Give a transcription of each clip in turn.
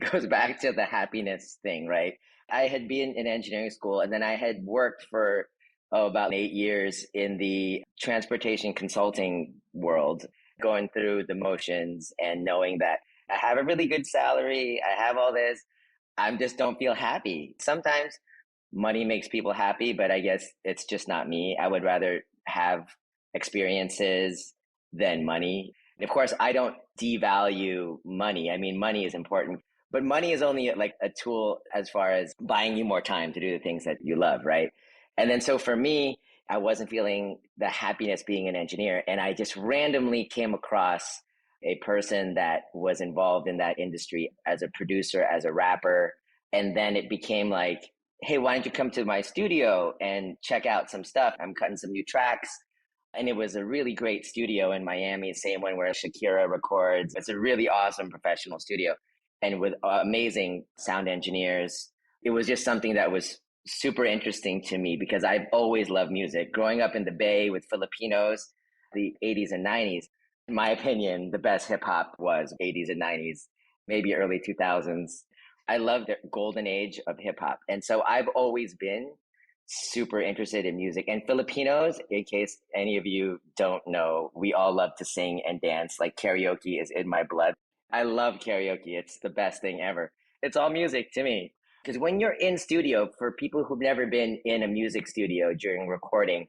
it goes back to the happiness thing, right? I had been in engineering school and then I had worked for about 8 years in the transportation consulting world, going through the motions and knowing that I have a really good salary, I have all this, I just don't feel happy. Sometimes money makes people happy, but I guess it's just not me. I would rather have experiences than money. Of course, I don't devalue money. I mean, money is important, but money is only like a tool as far as buying you more time to do the things that you love, right? And then so for me, I wasn't feeling the happiness being an engineer. And I just randomly came across a person that was involved in that industry as a producer, as a rapper. And then it became like, hey, why don't you come to my studio and check out some stuff? I'm cutting some new tracks. And it was a really great studio in Miami, same one where Shakira records. It's a really awesome professional studio and with amazing sound engineers. It was just something that was super interesting to me because I've always loved music. Growing up in the Bay with Filipinos, the 80s and 90s, in my opinion, the best hip hop was 80s and 90s, maybe early 2000s. I love the golden age of hip hop. And so I've always been super interested in music. And Filipinos, in case any of you don't know, we all love to sing and dance. Like karaoke is in my blood. I love karaoke. It's the best thing ever. It's all music to me. Because when you're in studio, for people who've never been in a music studio during recording,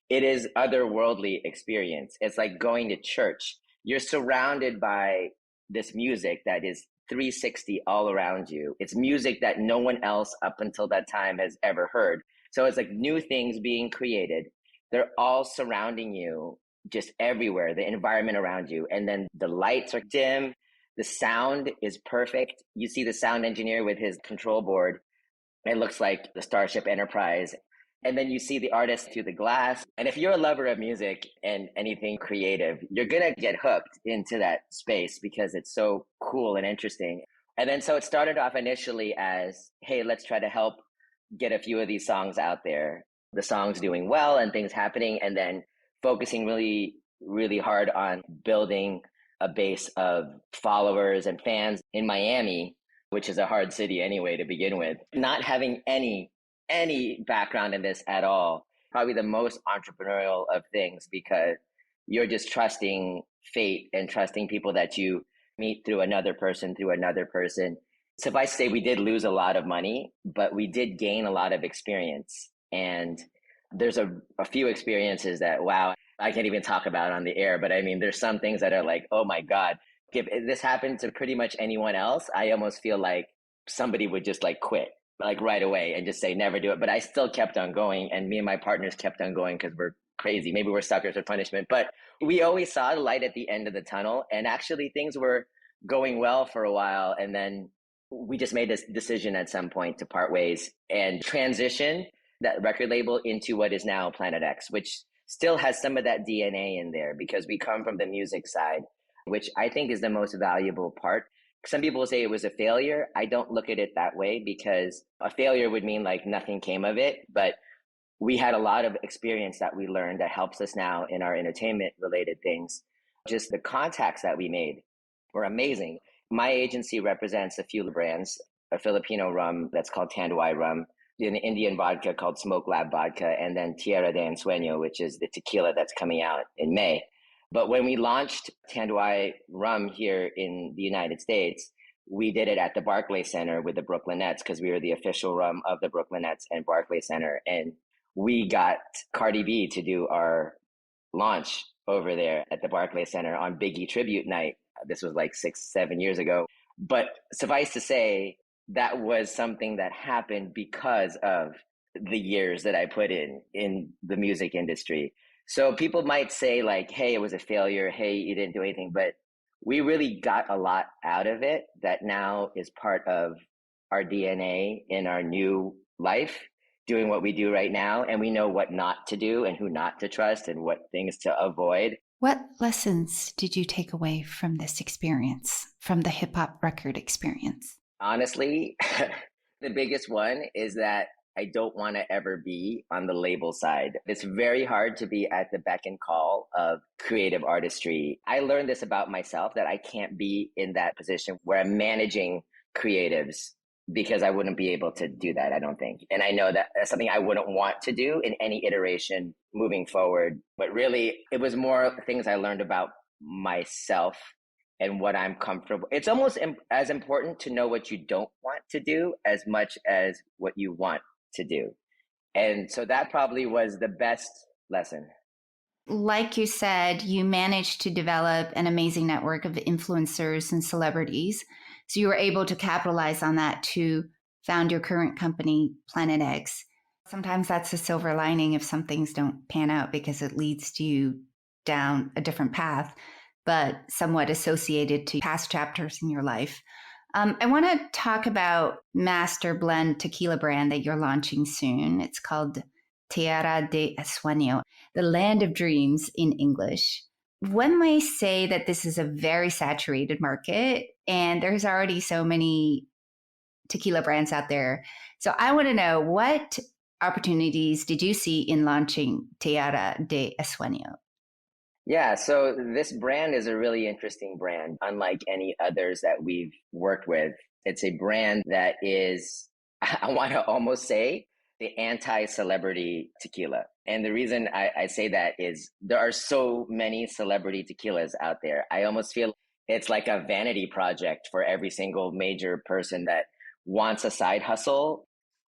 it is otherworldly experience. It's like going to church. You're surrounded by this music that is 360 all around you. It's music that no one else up until that time has ever heard. So it's like new things being created. They're all surrounding you just everywhere, the environment around you. And then the lights are dim. The sound is perfect. You see the sound engineer with his control board. It looks like the Starship Enterprise. And then you see the artist through the glass. And if you're a lover of music and anything creative, you're going to get hooked into that space because it's so cool and interesting. And then so it started off initially as, hey, let's try to help get a few of these songs out there, the songs doing well and things happening, and then focusing really, really hard on building a base of followers and fans in Miami, which is a hard city anyway to begin with. Not having any background in this at all, probably the most entrepreneurial of things because you're just trusting fate and trusting people that you meet through another person. Suffice to say, we did lose a lot of money, but we did gain a lot of experience. And there's a few experiences that, wow, I can't even talk about on the air. But I mean, there's some things that are like, oh my God, if this happened to pretty much anyone else, I almost feel like somebody would just like quit like right away and just say, never do it. But I still kept on going. And me and my partners kept on going because we're crazy. Maybe we're suckers for punishment, but we always saw the light at the end of the tunnel. And actually things were going well for a while. And then we just made this decision at some point to part ways and transition that record label into what is now Planet X, which still has some of that DNA in there because we come from the music side, which I think is the most valuable part. Some people say it was a failure. I don't look at it that way because a failure would mean like nothing came of it. But we had a lot of experience that we learned that helps us now in our entertainment related things. Just the contacts that we made were amazing. My agency represents a few brands, a Filipino rum that's called Tanduay rum, an Indian vodka called Smoke Lab vodka, and then Tierra de Ensueño, which is the tequila that's coming out in May. But when we launched Tanduay rum here in the United States, we did it at the Barclays Center with the Brooklyn Nets because we were the official rum of the Brooklyn Nets and Barclays Center. And we got Cardi B to do our launch over there at the Barclays Center on Biggie Tribute Night. This was like 6-7 years ago. But suffice to say, that was something that happened because of the years that I put in the music industry. So people might say like, hey, it was a failure. Hey, you didn't do anything. But we really got a lot out of it that now is part of our DNA in our new life, doing what we do right now. And we know what not to do and who not to trust and what things to avoid. What lessons did you take away from this experience, from the hip hop record experience? Honestly, the biggest one is that I don't want to ever be on the label side. It's very hard to be at the beck and call of creative artistry. I learned this about myself, that I can't be in that position where I'm managing creatives because I wouldn't be able to do that, I don't think. And I know that that's something I wouldn't want to do in any iteration moving forward. But really, it was more things I learned about myself and what I'm comfortable. It's almost as important to know what you don't want to do as much as what you want to do. And so that probably was the best lesson. Like you said, you managed to develop an amazing network of influencers and celebrities. So you were able to capitalize on that to found your current company, Planet X. Sometimes that's a silver lining if some things don't pan out because it leads you down a different path, but somewhat associated to past chapters in your life. I want to talk about Master Blend tequila brand that you're launching soon. It's called Tierra de Sueño, the land of dreams in English. One may say that this is a very saturated market and there's already so many tequila brands out there. So I want to know, what opportunities did you see in launching Tierra de Sueño? Yeah, so this brand is a really interesting brand, unlike any others that we've worked with. It's a brand that is, I want to almost say, the anti-celebrity tequila. And the reason I say that is there are so many celebrity tequilas out there. I almost feel it's like a vanity project for every single major person that wants a side hustle.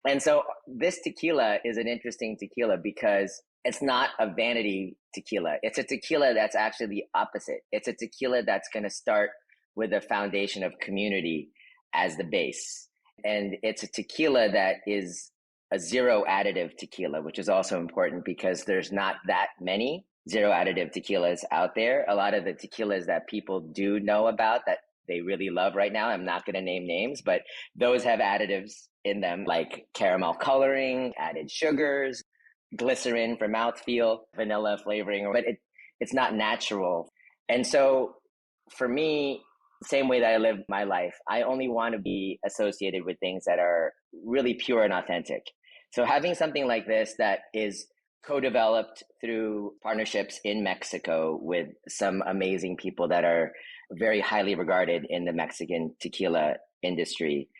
And so this tequila is an interesting tequila because it's not a vanity tequila. It's a tequila that's actually the opposite. It's a tequila that's going to start with a foundation of community as the base. And it's a tequila that is a zero additive tequila, which is also important because there's not that many zero additive tequilas out there. A lot of the tequilas that people do know about that they really love right now, I'm not going to name names, but those have additives in them like caramel coloring, added sugars, glycerin for mouthfeel, vanilla flavoring, but it's not natural. And so for me, same way that I live my life, I only want to be associated with things that are really pure and authentic. So having something like this that is co-developed through partnerships in Mexico with some amazing people that are very highly regarded in the Mexican tequila industry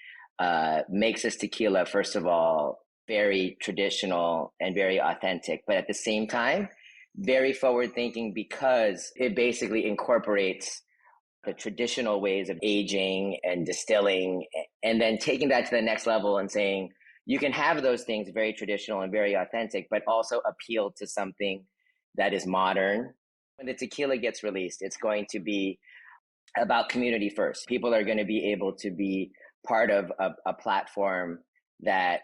makes this tequila, first of all, very traditional and very authentic, but at the same time, very forward thinking because it basically incorporates the traditional ways of aging and distilling, and then taking that to the next level and saying, you can have those things very traditional and very authentic, but also appeal to something that is modern. When the tequila gets released, it's going to be about community first. People are going to be able to be part of a platform that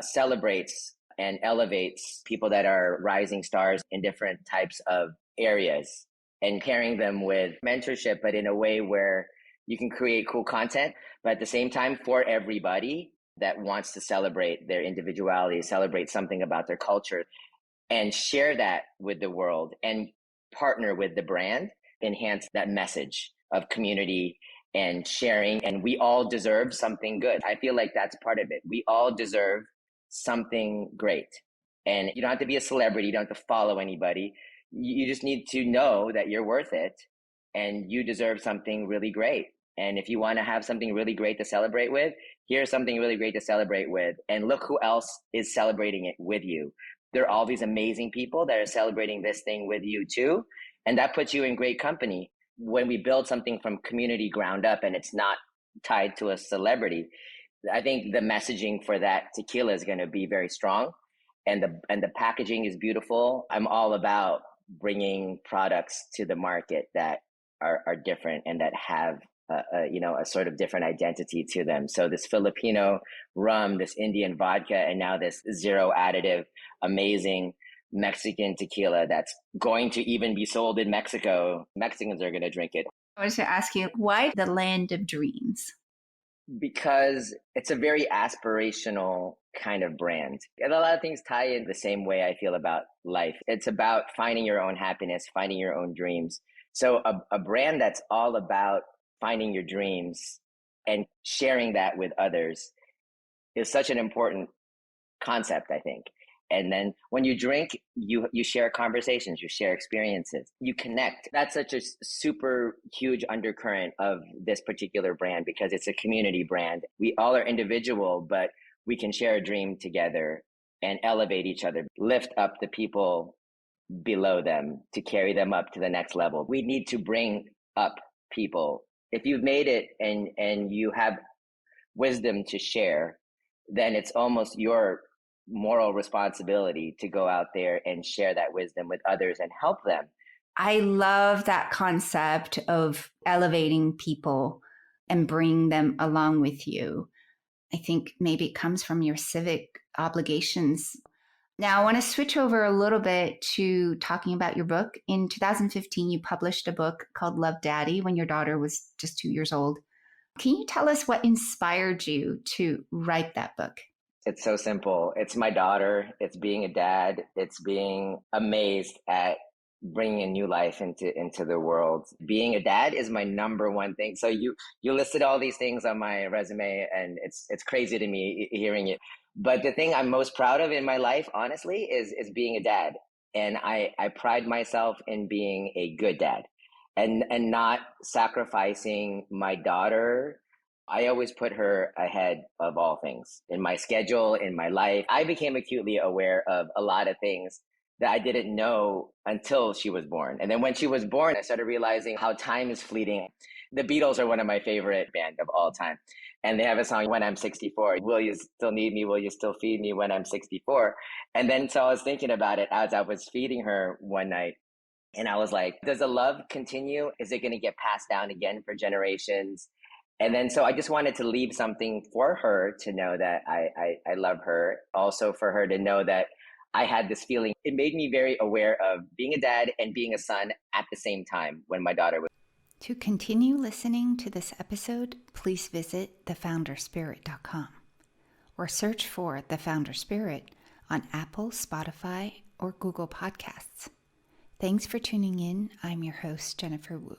celebrates and elevates people that are rising stars in different types of areas and pairing them with mentorship, but in a way where you can create cool content, but at the same time for everybody that wants to celebrate their individuality, celebrate something about their culture, and share that with the world and partner with the brand, enhance that message of community and sharing. And we all deserve something good. I feel like that's part of it. We all deserve something great. And you don't have to be a celebrity. You don't have to follow anybody. You just need to know that you're worth it and you deserve something really great. And if you want to have something really great to celebrate with, here's something really great to celebrate with. And look who else is celebrating it with you. There are all these amazing people that are celebrating this thing with you too. And that puts you in great company. When we build something from community ground up and it's not tied to a celebrity, I think the messaging for that tequila is going to be very strong, and the packaging is beautiful. I'm all about bringing products to the market that are different and that have a sort of different identity to them. So this Filipino rum, this Indian vodka, and now this zero additive, amazing Mexican tequila that's going to even be sold in Mexico. Mexicans are going to drink it. I wanted to ask you, why the land of dreams? Because it's a very aspirational kind of brand. And a lot of things tie in the same way I feel about life. It's about finding your own happiness, finding your own dreams. So a brand that's all about finding your dreams and sharing that with others is such an important concept, I think. And then when you drink, you share conversations, you share experiences, you connect. That's such a super huge undercurrent of this particular brand because it's a community brand. We all are individual, but we can share a dream together and elevate each other, lift up the people below them to carry them up to the next level. We need to bring up people. If you've made it and you have wisdom to share, then it's almost your moral responsibility to go out there and share that wisdom with others and help them. I love that concept of elevating people and bring them along with you. I think maybe it comes from your civic obligations. Now, I want to switch over a little bit to talking about your book. In 2015, you published a book called Love Daddy when your daughter was just 2 years old. Can you tell us what inspired you to write that book? It's so simple. It's my daughter. It's being a dad. It's being amazed at bringing a new life into the world. Being a dad is my number one thing. So you listed all these things on my resume, and it's crazy to me hearing it. But the thing I'm most proud of in my life, honestly, is being a dad. And I pride myself in being a good dad and not sacrificing my daughter. I always put her ahead of all things in my schedule, in my life. I became acutely aware of a lot of things that I didn't know until she was born. And then when she was born, I started realizing how time is fleeting. The Beatles are one of my favorite band of all time. And they have a song, When I'm 64, will you still need me? Will you still feed me when I'm 64? And then so I was thinking about it as I was feeding her one night. And I was like, does the love continue? Is it going to get passed down again for generations? And then so I just wanted to leave something for her to know that I love her. Also for her to know that I had this feeling. It made me very aware of being a dad and being a son at the same time when my daughter was. To continue listening to this episode, please visit thefounderspirit.com or search for The Founder Spirit on Apple, Spotify, or Google Podcasts. Thanks for tuning in. I'm your host, Jennifer Wu.